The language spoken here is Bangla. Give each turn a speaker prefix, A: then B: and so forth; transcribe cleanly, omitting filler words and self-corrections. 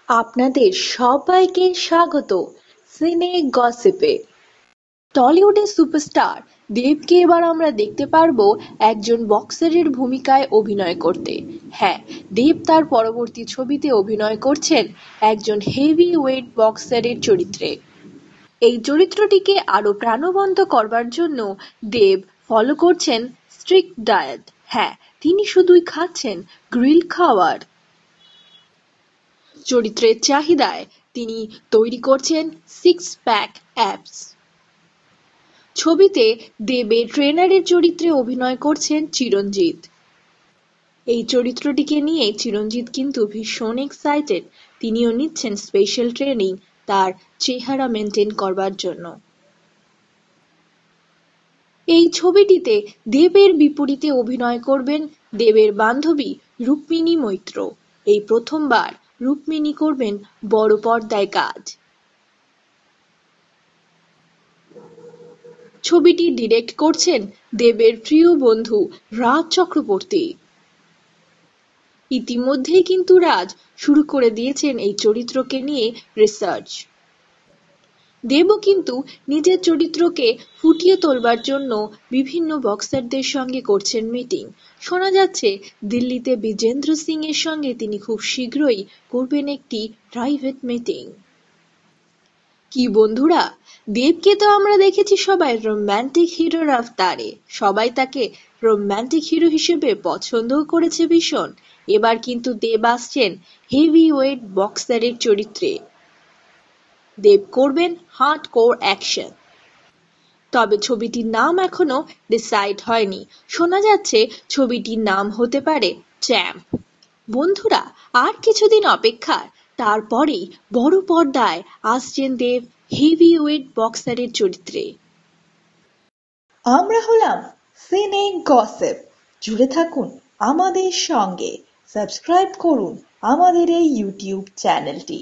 A: আপনাদের সবাইকে স্বাগত সিনে গসিপে। টলিউডের সুপারস্টার দেবকে এবার আমরা দেখতে পারবো একজন বক্সারের ভূমিকায় অভিনয় করতে। হ্যাঁ, দেব তার পরবর্তী ছবিতে অভিনয় করছেন একজন হেভি ওয়েট বক্সারের চরিত্রে। এই চরিত্রটিকে আরো প্রাণবন্ত করবার জন্য দেব ফলো করছেন স্ট্রিক্ট ডায়েট। হ্যাঁ, তিনি শুধুই খাচ্ছেন গ্রিল খাবার। চরিত্রের চাহিদায় তিনি তৈরি করছেন সিক্স প্যাক অ্যাবস। ছবিতে দেবের ট্রেনারের চরিত্রে অভিনয় করছেন চিরঞ্জিত। এই চরিত্রটিকে নিয়ে চিরঞ্জিত কিন্তু ভীষণ এক্সাইটেড। তিনিও নিচ্ছেন স্পেশাল ট্রেনিং তার চেহারা মেনটেন করবার জন্য। এই ছবিটিতে দেবের বিপরীতে অভিনয় করবেন দেবের বান্ধবী রুক্মিণী মৈত্র। এই প্রথমবার রুক্মিণী করবেন বড় পর্দায় কাজ। ছবিটি ডিরেক্ট করছেন দেবের প্রিয় বন্ধু রাজ চক্রবর্তী। ইতিমধ্যেই কিন্তু রাজ শুরু করে দিয়েছেন এই চরিত্রকে নিয়ে রিসার্চ। দেবও কিন্তু নিজের চরিত্রকে ফুটিয়ে তোলবার জন্য বিভিন্ন বক্সারদের সঙ্গে করছেন মিটিং। শোনা যাচ্ছে দিল্লিতে বিজেন্দ্র সিং এর সঙ্গে তিনি খুব শীঘ্রই করবেন একটি প্রাইভেট মিটিং। কি বন্ধুরা, দেবকে তো আমরা দেখেছি সবাই রোম্যান্টিক হিরোর আফতারে, সবাই তাকে রোম্যান্টিক হিরো হিসেবে পছন্দও করেছে ভীষণ। এবার কিন্তু দেব আসছেন হেভি ওয়েট বক্সারের চরিত্রে। দেব করবেন হার্ডকোর অ্যাকশন। তবে ছবিটির নাম এখনো ডিসাইড হয়নি। শোনা যাচ্ছে ছবিটির নাম হতে পারে চ্যাম্প। বন্ধুরা, আর কিছুদিন অপেক্ষার, তারপরেই বড় পর্দায় আসছেন দেব হেভি ওয়েট বক্সারের চরিত্রে।
B: আমরা হলাম সিনে গসিপ। জুড়ে থাকুন আমাদের সঙ্গে, সাবস্ক্রাইব করুন আমাদের এই ইউটিউব চ্যানেলটি।